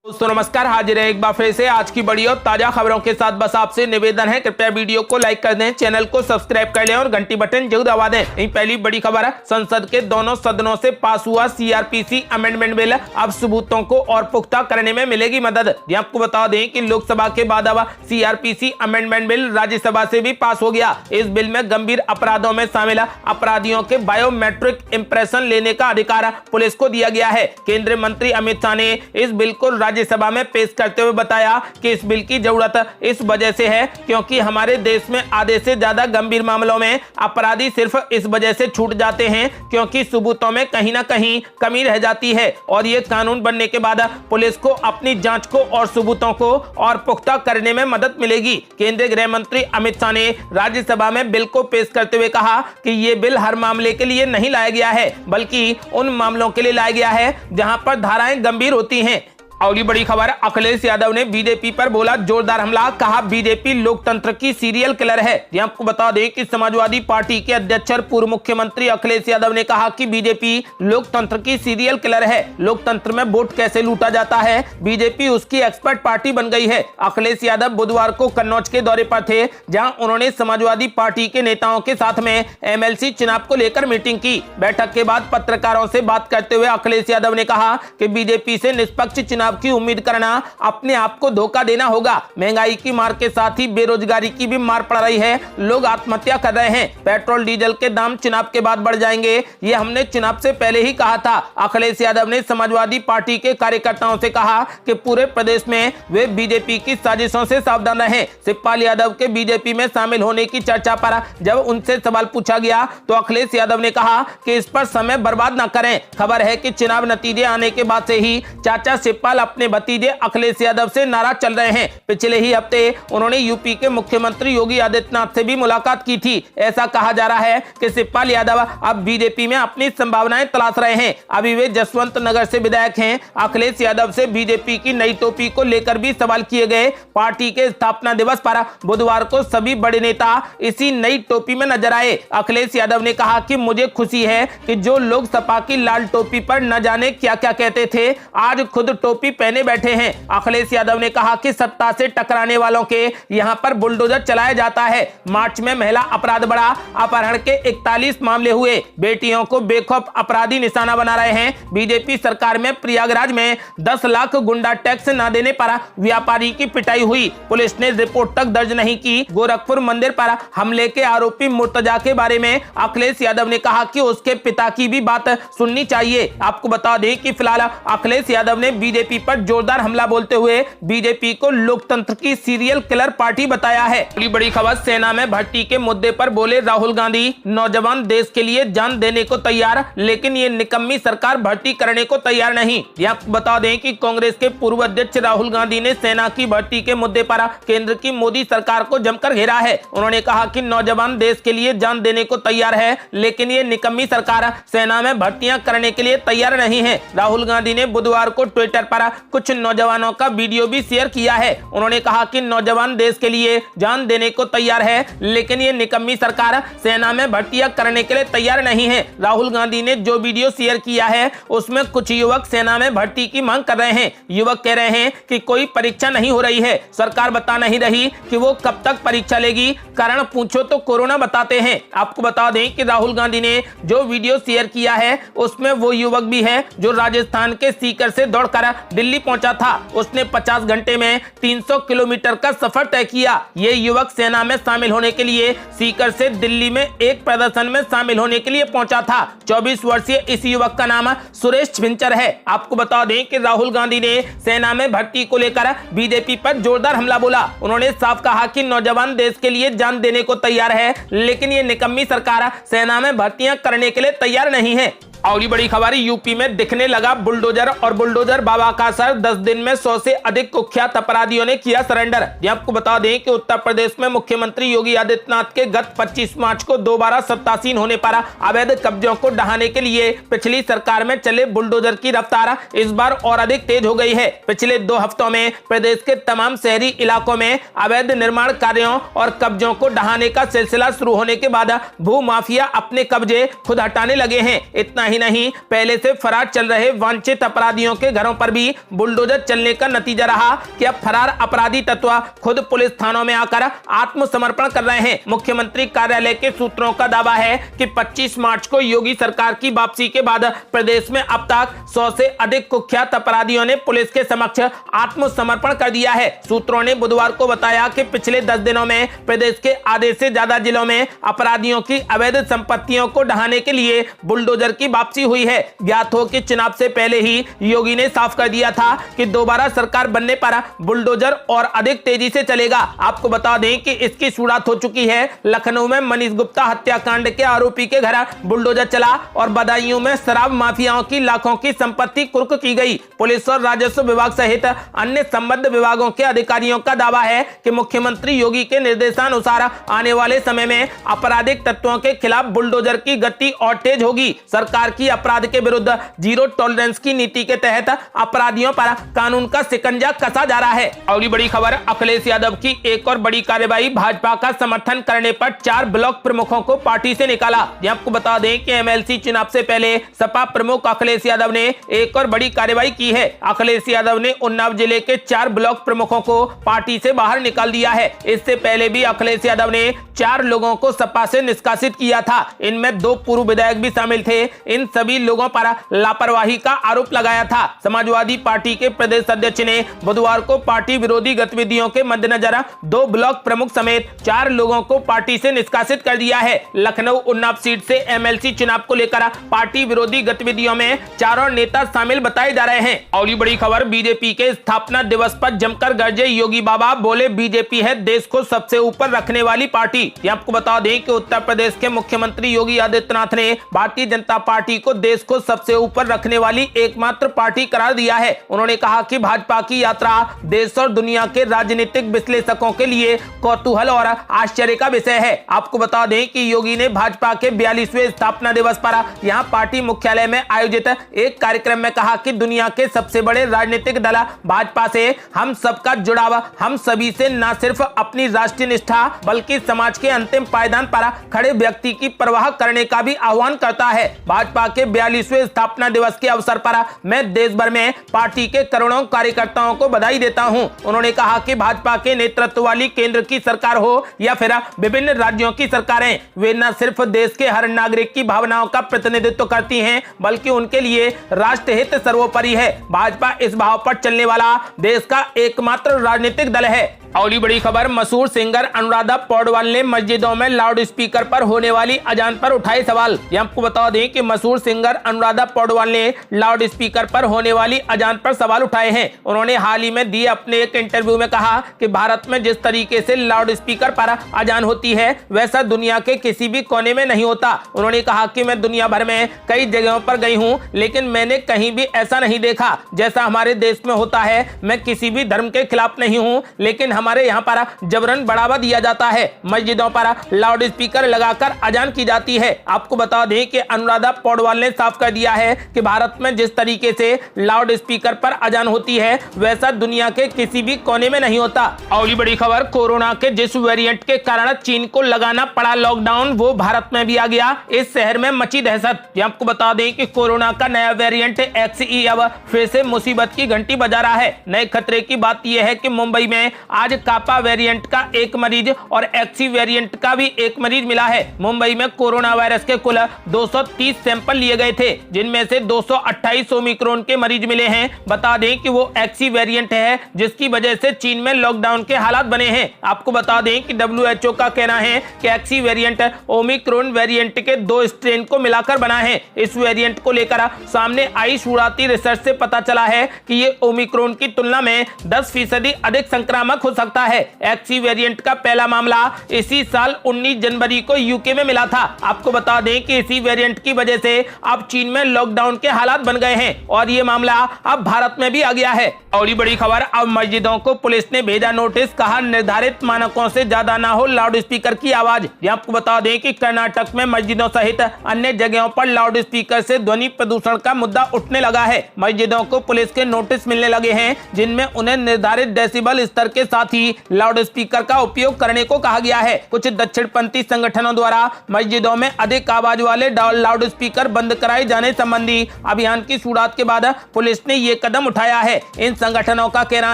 दोस्तों नमस्कार, हाजिर है एक बार फिर से आज की बड़ी और ताजा खबरों के साथ। बस आपसे निवेदन है, कृपया वीडियो को लाइक कर दें, चैनल को सब्सक्राइब कर लें और घंटी बटन जरूर दबा दें। यही पहली बड़ी खबर है, संसद के दोनों सदनों से पास हुआ सीआरपीसी अमेंडमेंट बिल। अब सबूतों को और पुख्ता करने में मिलेगी मदद। आपको बता दें कि लोकसभा के बाद अब सीआरपीसी अमेंडमेंट बिल राज्यसभा से भी पास हो गया। इस बिल में गंभीर अपराधों में शामिल अपराधियों के बायोमेट्रिक इंप्रेशन लेने का अधिकार पुलिस को दिया गया है। केंद्रीय मंत्री अमित शाह ने इस बिल को राज्यसभा में पेश करते हुए बताया कि इस बिल की जरूरत इस वजह से है क्योंकि हमारे देश में आधे से ज्यादा गंभीर मामलों में अपराधी सिर्फ इस वजह से छूट जाते हैं क्योंकि सबूतों में कहीं ना कहीं कमी रह जाती है। और ये कानून बनने के बाद पुलिस को अपनी जांच को और सबूतों को और पुख्ता करने में मदद मिलेगी। केंद्रीय गृह मंत्री अमित शाह ने राज्यसभा में बिल को पेश करते हुए कहा कि ये बिल हर मामले के लिए नहीं लाया गया है बल्कि उन मामलों के लिए लाया गया है जहां पर धाराएं गंभीर होती हैं। अगली बड़ी खबर, अखिलेश यादव ने बीजेपी पर बोला जोरदार हमला, कहा बीजेपी लोकतंत्र की सीरियल किलर है। आपको बता दें कि समाजवादी पार्टी के अध्यक्ष और पूर्व मुख्यमंत्री अखिलेश यादव ने कहा कि बीजेपी लोकतंत्र की सीरियल किलर है। लोकतंत्र में वोट कैसे लूटा जाता है, बीजेपी उसकी एक्सपर्ट पार्टी बन गई है। अखिलेश यादव बुधवार को कन्नौज के दौरे पर थे जहां उन्होंने समाजवादी पार्टी के नेताओं के साथ में एमएलसी चुनाव को लेकर मीटिंग की। बैठक के बाद पत्रकारों से बात करते हुए अखिलेश यादव ने कहा कि बीजेपी से निष्पक्ष चुनाव की उम्मीद करना अपने आप को धोखा देना होगा। महंगाई की मार के साथ ही बेरोजगारी की भी मार पड़ रही है, लोग आत्महत्या कर रहे हैं। पेट्रोल डीजल के दाम चुनाव के बाद बढ़ जाएंगे, ये हमने चुनाव से पहले ही कहा था। अखिलेश यादव ने समाजवादी पार्टी के कार्यकर्ताओं से कहा कि पूरे प्रदेश में वे बीजेपी की साजिशों से सावधान रहें। शिवपाल यादव के बीजेपी में शामिल होने की चर्चा पर जब उनसे सवाल पूछा गया तो अखिलेश यादव ने कहा कि इस पर समय बर्बाद न करें। खबर है कि चुनाव नतीजे आने के बाद से ही चाचा शिवपाल अपने भतीजे अखिलेश यादव से नाराज चल रहे हैं। पिछले ही हफ्ते उन्होंने यूपी के मुख्यमंत्री योगी आदित्यनाथ से भी मुलाकात की थी। ऐसा कहा जा रहा है कि शिवपाल यादव अब बीजेपी में अपनी संभावनाएं तलाश रहे हैं। अभी वे जसवंत नगर से विधायक हैं। अखिलेश यादव से बीजेपी की नई टोपी को लेकर भी सवाल किए गए। पार्टी के स्थापना दिवस पर बुधवार को सभी बड़े नेता इसी नई टोपी में नजर आए। अखिलेश यादव ने कहा कि मुझे खुशी है कि जो लोग सपा की लाल टोपी पर न जाने क्या क्या कहते थे आज खुद टोपी पहने बैठे हैं। अखिलेश यादव ने कहा कि सत्ता से टकराने वालों के यहां पर बुलडोजर चलाया जाता है। मार्च में महिला अपराध बढ़ा, अपहरण के 41 मामले हुए। बेटियों को बेखौफ अपराधी निशाना बना रहे हैं। बीजेपी सरकार में प्रयागराज में 10 लाख गुंडा टैक्स न देने पर व्यापारी की पिटाई हुई, पुलिस ने रिपोर्ट तक दर्ज नहीं की। गोरखपुर मंदिर पर हमले के आरोपी मुर्तजा के बारे में अखिलेश यादव ने कहा कि उसके पिता की भी बात सुननी चाहिए। आपको बता दें कि फिलहाल अखिलेश यादव ने बीजेपी पर जोरदार हमला बोलते हुए बीजेपी को लोकतंत्र की सीरियल किलर पार्टी बताया है। अगली बड़ी खबर, सेना में भर्ती के मुद्दे पर बोले राहुल गांधी, नौजवान देश के लिए जान देने को तैयार लेकिन ये निकम्मी सरकार भर्ती करने को तैयार नहीं। आपको बता दें कि कांग्रेस के पूर्व अध्यक्ष राहुल गांधी ने सेना की भर्ती के मुद्दे पर केंद्र की मोदी सरकार को जमकर घेरा है। उन्होंने कहा कि नौजवान देश के लिए जान देने को तैयार है लेकिन ये निकम्मी सरकार सेना में भर्तियां करने के लिए तैयार नहीं है। राहुल गांधी ने बुधवार को ट्विटर पर कुछ नौजवानों का वीडियो भी शेयर किया है। उन्होंने कहा कि नौजवान देश के लिए जान देने को तैयार है लेकिन ये निकम्मी सरकार सेना में भर्तियां करने के लिए तैयार नहीं है। राहुल गांधी ने जो वीडियो शेयर किया है उसमें कुछ युवक सेना में भर्ती की मांग कर रहे हैं। युवक कह रहे हैं कि कोई परीक्षा नहीं हो रही है, सरकार बता नहीं रही कि वो कब तक परीक्षा लेगी, कारण पूछो तो कोरोना बताते हैं। आपको बता दें कि राहुल गांधी ने जो वीडियो शेयर किया है उसमें वो युवक भी है जो राजस्थान के सीकर से दौड़कर दिल्ली पहुंचा था। उसने 50 घंटे में 300 किलोमीटर का सफर तय किया। ये युवक सेना में शामिल होने के लिए सीकर से दिल्ली में एक प्रदर्शन में शामिल होने के लिए पहुंचा था। 24 वर्षीय इस युवक का नाम सुरेश छिंचर है। आपको बता दें कि राहुल गांधी ने सेना में भर्ती को लेकर बीजेपी पर जोरदार हमला बोला। उन्होंने साफ कहा कि नौजवान देश के लिए जान देने को तैयार है लेकिन ये निकम्मी सरकार सेना में भर्तियां करने के लिए तैयार नहीं है। अगली बड़ी खबर, यूपी में दिखने लगा बुलडोजर और बुलडोजर बाबा का असर। 10 दिन में 100 से अधिक कुख्यात अपराधियों ने किया सरेंडर। आपको बता दें कि उत्तर प्रदेश में मुख्यमंत्री योगी आदित्यनाथ के गत 25 मार्च को दोबारा सत्तासीन होने पर अवैध कब्जों को ढहाने के लिए पिछली सरकार में चले बुलडोजर की रफ्तार इस बार और अधिक तेज हो गई है। पिछले 2 हफ्तों में प्रदेश के तमाम शहरी इलाकों में अवैध निर्माण कार्यों और कब्जों को ढहाने का सिलसिला शुरू होने के बाद भू माफिया अपने कब्जे खुद हटाने लगे हैं। इतना ही नहीं, पहले से फरार चल रहे वांछित अपराधियों के घरों पर भी बुलडोजर चलने का नतीजा रहा कि अब फरार अपराधी तत्व खुद पुलिस थानों में आकर आत्मसमर्पण कर रहे हैं। मुख्यमंत्री कार्यालय के सूत्रों का दावा है कि 25 मार्च को योगी सरकार की वापसी के बाद प्रदेश में अब तक 100 से अधिक कुख्यात अपराधियों ने पुलिस के समक्ष आत्मसमर्पण कर दिया है। सूत्रों ने बुधवार को बताया कि पिछले 10 दिनों में प्रदेश के आधे से ज्यादा जिलों में अपराधियों की अवैध संपत्तियों को ढहाने के लिए बुलडोजर की वापसी हुई है। ज्ञात हो कि चुनाव से पहले ही योगी ने साफ कर दिया था कि दोबारा सरकार बनने पर बुलडोजर और अधिक तेजी से चलेगा। आपको बता दें कि इसकी शुरुआत हो चुकी है। लखनऊ में मनीष गुप्ता हत्याकांड के आरोपी के घर बुलडोजर चला और बदायूं में शराब माफियाओं की लाखों की संपत्ति कुर्क की गई। पुलिस और राजस्व विभाग सहित अन्य संबद्ध विभागों के अधिकारियों का दावा है कि मुख्यमंत्री योगी के निर्देशानुसार आने वाले समय में आपराधिक तत्वों के खिलाफ बुलडोजर की गति और तेज होगी। सरकार की अपराध के विरुद्ध जीरो टॉलरेंस की नीति के तहत अपराधियों पर कानून का शिकंजा कसा जा रहा है। अगली बड़ी खबर, अखिलेश यादव की एक और बड़ी कार्रवाई, भाजपा का समर्थन करने पर 4 ब्लॉक प्रमुखों को पार्टी से निकाला। आपको बता दें कि एमएलसी चुनाव से पहले सपा प्रमुख अखिलेश यादव ने एक और बड़ी कार्रवाई की है। अखिलेश यादव ने उन्नाव जिले के 4 ब्लॉक प्रमुखों को पार्टी से बाहर निकाल दिया है। इससे पहले भी अखिलेश यादव ने 4 लोगों को सपा से निष्कासित किया था। इनमें 2 पूर्व विधायक भी शामिल थे। इन सभी लोगों पर लापरवाही का आरोप लगाया था। समाजवादी पार्टी के प्रदेश अध्यक्ष ने बुधवार को पार्टी विरोधी गतिविधियों के मद्देनजर 2 ब्लॉक प्रमुख समेत 4 लोगों को पार्टी से निष्कासित कर दिया है। लखनऊ उन्नाव सीट से एमएलसी चुनाव को लेकर पार्टी विरोधी गतिविधियों में 4 नेता शामिल बताए जा रहे हैं। और बड़ी खबर, बीजेपी के स्थापना दिवस पर जमकर गरजे योगी बाबा, बोले बीजेपी है देश को सबसे ऊपर रखने वाली पार्टी। आपको बता दें कि उत्तर प्रदेश के मुख्यमंत्री योगी आदित्यनाथ ने भारतीय जनता पार्टी को देश को सबसे ऊपर रखने वाली एकमात्र पार्टी करार दिया है। उन्होंने कहा कि भाजपा की यात्रा देश और दुनिया के राजनीतिक विश्लेषकों के लिए कौतूहल और आश्चर्य का विषय है। आपको बता दें कि योगी ने भाजपा के 42वें स्थापना दिवस पर यहां पार्टी मुख्यालय में आयोजित एक कार्यक्रम में कहा कि दुनिया के सबसे बड़े राजनीतिक दल भाजपा से हम सबका जुड़ाव हम सभी से न सिर्फ अपनी राष्ट्रीय निष्ठा बल्कि समाज के अंतिम पायदान पर खड़े व्यक्ति की परवाह करने का भी आह्वान करता है। भाजपा के 42वें स्थापना दिवस के अवसर पर मैं देश भर में पार्टी के करोड़ों कार्यकर्ताओं को बधाई देता हूं। उन्होंने कहा कि भाजपा के नेतृत्व वाली केंद्र की सरकार हो या फिर विभिन्न राज्यों की सरकारें, वे न सिर्फ देश के हर नागरिक की भावनाओं का प्रतिनिधित्व करती हैं बल्कि उनके लिए राष्ट्र हित सर्वोपरि है। भाजपा इस भाव पर चलने वाला देश का एकमात्र राजनीतिक दल है। अगली बड़ी खबर, मशहूर सिंगर अनुराधा पौडवाल ने मस्जिदों में लाउड स्पीकर पर होने वाली अजान पर उठाए सवाल। आपको बता दें कि मशहूर सिंगर अनुराधा पौडवाल ने लाउड स्पीकर पर होने वाली अजान पर सवाल उठाए हैं। उन्होंने हाल ही में दिए अपने एक इंटरव्यू में कहा कि भारत में जिस तरीके से लाउड स्पीकर पर अजान होती है वैसा दुनिया के किसी भी कोने में नहीं होता। उन्होंने कहा कि मैं दुनिया भर में कई जगहों पर गई हूँ लेकिन मैंने कहीं भी ऐसा नहीं देखा जैसा हमारे देश में होता है। मैं किसी भी धर्म के खिलाफ नहीं हूँ लेकिन हमारे यहाँ पर जबरन बढ़ावा दिया जाता है। मस्जिदों पर लाउड स्पीकर लगाकर अजान की जाती है। आपको बता दें कि अनुराधा पौडवाल ने साफ कर दिया है कि भारत में जिस तरीके से लाउड स्पीकर पर अजान होती है वैसा दुनिया के किसी भी कोने में नहीं होता। अगली बड़ी खबर, कोरोना के जिस वेरिएंट के कारण चीन को लगाना पड़ा लॉकडाउन वो भारत में भी आ गया। इस शहर में मची दहशत। आपको बता दें कि कोरोना का नया वेरिएंट XE अब फिर से मुसीबत की घंटी बजा रहा है। नए खतरे की बात यह है कि मुंबई में आज कापा वेरिएंट का एक मरीज और XE वेरिएंट का भी एक मरीज मिला है। मुंबई में कोरोना वायरस के कुल 230 सैंपल लिए गए थे जिनमें से 228 ओमिक्रॉन के मरीज मिले हैं। बता दें कि वो XE वेरिएंट है जिसकी वजह से चीन में लॉकडाउन के हालात बने हैं। आपको बता दें कि WHO का कहना है कि XE वेरिएंट ओमिक्रॉन वेरिएंट के 2 स्ट्रेन को मिलाकर बना है। इस वेरिएंट को लेकर सामने आई शुरुआती रिसर्च से पता चला है कि ये ओमिक्रॉन की तुलना में 10% अधिक संक्रामक हो सकता है। XE वेरिएंट का पहला मामला इसी साल 19 जनवरी को यूके में मिला था। आपको बता दें कि इसी वेरिएंट की वजह से अब चीन में लॉकडाउन के हालात बन गए हैं और ये मामला अब भारत में भी आ गया है। और बड़ी खबर, अब मस्जिदों को पुलिस ने भेजा नोटिस, कहा निर्धारित मानकों से ज्यादा ना हो लाउड स्पीकर की आवाज। आपको बता दें कि कर्नाटक में मस्जिदों सहित अन्य जगहों पर लाउड स्पीकर से ध्वनि प्रदूषण का मुद्दा उठने लगा है। मस्जिदों को पुलिस के नोटिस मिलने लगे हैं जिनमें उन्हें निर्धारित डेसिबल स्तर के साथ ही लाउड स्पीकर का उपयोग करने को कहा गया है। कुछ दक्षिणपंथी संगठनों द्वारा मस्जिदों में अधिक आवाज वाले लाउड स्पीकर लेकर बंद कराए जाने संबंधी अभियान की शुरुआत के बाद पुलिस ने ये कदम उठाया है। इन संगठनों का कहना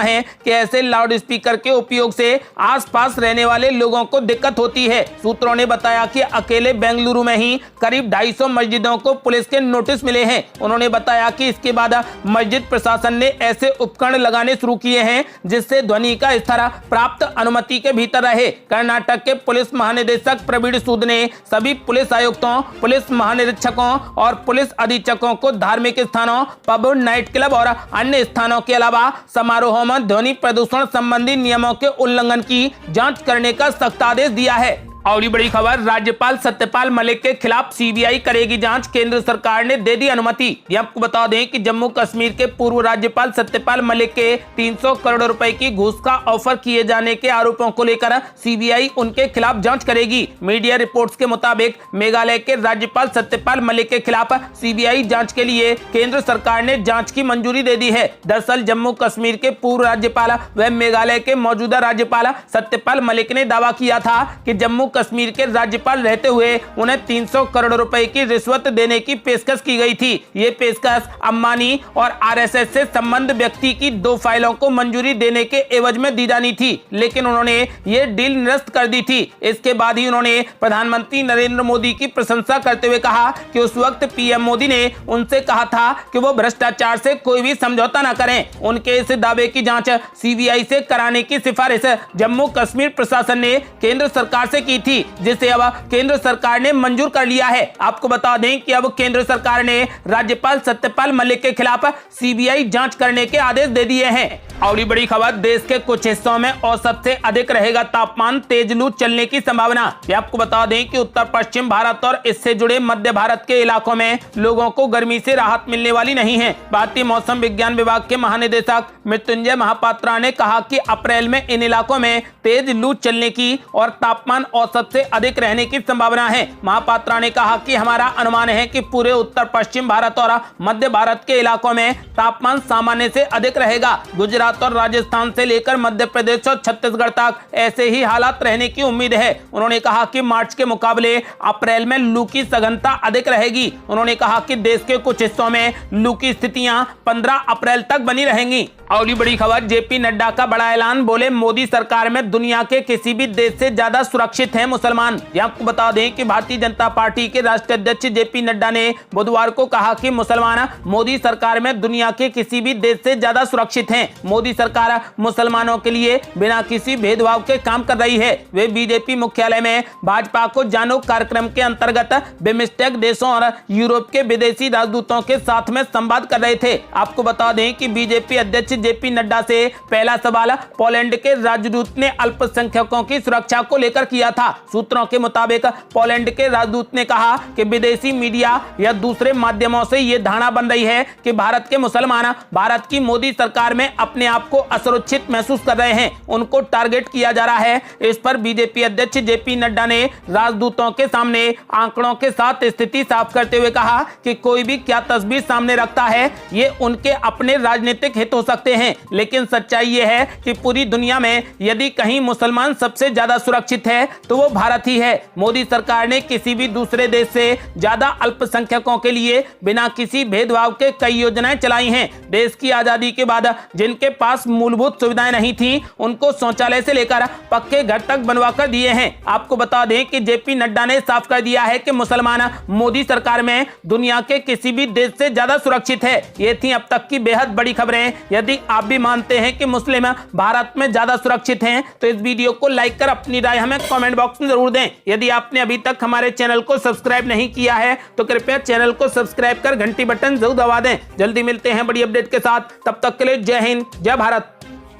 है कि ऐसे लाउड स्पीकर के उपयोग से आसपास रहने वाले लोगों को दिक्कत होती है। सूत्रों ने बताया कि अकेले बेंगलुरु में ही करीब 250 मस्जिदों को पुलिस के नोटिस मिले हैं। उन्होंने बताया कि इसके बाद मस्जिद प्रशासन ने ऐसे उपकरण लगाने शुरू किए हैं जिससे ध्वनि का स्तर प्राप्त अनुमति के भीतर रहे। कर्नाटक के पुलिस महानिदेशक प्रवीण सूद ने सभी पुलिस आयुक्तों, पुलिस महानिरीक्षकों और पुलिस अधीक्षकों को धार्मिक स्थानों, पब, नाइट क्लब और अन्य स्थानों के अलावा समारोहों में ध्वनि प्रदूषण संबंधी नियमों के उल्लंघन की जांच करने का सख्त आदेश दिया है। और बड़ी खबर, राज्यपाल सत्यपाल मलिक के खिलाफ सीबीआई करेगी जांच, केंद्र सरकार ने दे दी अनुमति। ये आपको बता दें कि जम्मू कश्मीर के पूर्व राज्यपाल सत्यपाल मलिक के 300 करोड़ रुपए की घूस का ऑफर किए जाने के आरोपों को लेकर सीबीआई उनके खिलाफ जांच करेगी। मीडिया रिपोर्ट्स के मुताबिक मेघालय के राज्यपाल सत्यपाल मलिक के खिलाफ सीबीआई जांच के लिए केंद्र सरकार ने जांच की मंजूरी दे दी है। दरअसल जम्मू कश्मीर के पूर्व राज्यपाल व मेघालय के मौजूदा राज्यपाल सत्यपाल मलिक ने दावा किया था कि जम्मू कश्मीर के राज्यपाल रहते हुए उन्हें 300 करोड़ रुपए की रिश्वत देने की पेशकश की गई थी। ये पेशकश अंबानी और आरएसएस से संबंध व्यक्ति की 2 फाइलों को मंजूरी देने के एवज में दी जानी थी, लेकिन उन्होंने ये डील निरस्त कर दी थी। इसके बाद ही उन्होंने प्रधानमंत्री नरेंद्र मोदी की प्रशंसा करते हुए कहा कि उस वक्त पीएम मोदी ने उनसे कहा था कि वो भ्रष्टाचार से कोई भी समझौता न करें। उनके इस दावे की जांच सीबीआई से कराने की सिफारिश जम्मू कश्मीर प्रशासन ने केंद्र सरकार से की थी, जिसे अब केंद्र सरकार ने मंजूर कर लिया है। आपको बता दें कि अब केंद्र सरकार ने राज्यपाल सत्यपाल मलिक के खिलाफ सीबीआई जांच करने के आदेश दे दिए हैं। और बड़ी खबर, देश के कुछ हिस्सों में औसत से अधिक रहेगा तापमान, तेज लू चलने की संभावना। आपको बता दें कि उत्तर पश्चिम भारत और इससे जुड़े मध्य भारत के इलाकों में लोगों को गर्मी से राहत मिलने वाली नहीं है। भारतीय मौसम विज्ञान विभाग के महानिदेशक मृत्युंजय महापात्रा ने कहा कि अप्रैल में इन इलाकों में तेज लू चलने की और तापमान औसत से अधिक रहने की संभावना है। महापात्रा ने कहा कि हमारा अनुमान है कि पूरे उत्तर पश्चिम भारत और मध्य भारत के इलाकों में तापमान सामान्य से अधिक रहेगा। गुजरात और राजस्थान से लेकर मध्य प्रदेश और छत्तीसगढ़ तक ऐसे ही हालात रहने की उम्मीद है। उन्होंने कहा कि मार्च के मुकाबले अप्रैल में लू की सघनता अधिक रहेगी। उन्होंने कहा कि देश के कुछ हिस्सों में लू की स्थितियां 15 अप्रैल तक बनी रहेंगी। और बड़ी खबर, जेपी नड्डा का बड़ा ऐलान, बोले मोदी सरकार में दुनिया के किसी भी देश से ज्यादा सुरक्षित हैं मुसलमान। आपको बता दें कि भारतीय जनता पार्टी के राष्ट्रीय अध्यक्ष जेपी नड्डा ने बुधवार को कहा कि मुसलमान मोदी सरकार में दुनिया के किसी भी देश से ज्यादा सुरक्षित हैं। मोदी सरकार मुसलमानों के लिए बिना किसी भेदभाव के काम कर रही है। वे बीजेपी मुख्यालय में भाजपा को जानो कार्यक्रम के अंतर्गत बिम्स्टेक देशों और यूरोप के विदेशी राजदूतों के साथ में संवाद कर रहे थे। आपको बता दें कि बीजेपी अध्यक्ष जेपी नड्डा से पहला सवाल पोलैंड के राजदूत ने अल्पसंख्यकों की सुरक्षा को लेकर किया था। सूत्रों के मुताबिक पोलैंड के राजदूत ने कहा कि विदेशी मीडिया या दूसरे माध्यमों से यह धारणा बन रही है कि भारत के मुसलमान भारत की मोदी सरकार में अपने आप को असुरक्षित महसूस कर रहे हैं, उनको टारगेट किया जा रहा है। इस पर बीजेपी अध्यक्ष जेपी नड्डा ने राजदूतों के सामने आंकड़ों के साथ स्थिति साफ करते हुए कहा कि कोई भी क्या तस्वीर सामने रखता है, ये उनके अपने राजनीतिक हित हो सकते हैं, लेकिन सच्चाई ये है कि पूरी दुनिया में यदि कहीं मुसलमान सबसे ज्यादा सुरक्षित है तो वो भारत ही है। मोदी सरकार ने किसी भी दूसरे देश से ज्यादा अल्पसंख्यकों के लिए बिना किसी भेदभाव के कई योजनाएं चलाई हैं। देश की आजादी के बाद जिनके पास मूलभूत सुविधाएं नहीं थी, उनको शौचालय से लेकर पक्के घर तक बनवा कर दिए हैं। आपको बता दें कि जेपी नड्डा ने साफ कर दिया है कि मुसलमान मोदी सरकार में दुनिया के किसी भी देश से ज्यादा सुरक्षित है। ये थी अब तक की बेहद बड़ी खबरें। यदि आप भी मानते हैं कि मुस्लिम भारत में ज्यादा सुरक्षित हैं, तो इस वीडियो को लाइक कर अपनी राय हमें कमेंट बॉक्स में जरूर दें। यदि आपने अभी तक हमारे चैनल को सब्सक्राइब नहीं किया है तो कृपया चैनल को सब्सक्राइब कर घंटी बटन जरूर दबा दें। जल्दी मिलते हैं बड़ी अपडेट के साथ, तब तक के लिए जय हिंद, जय भारत।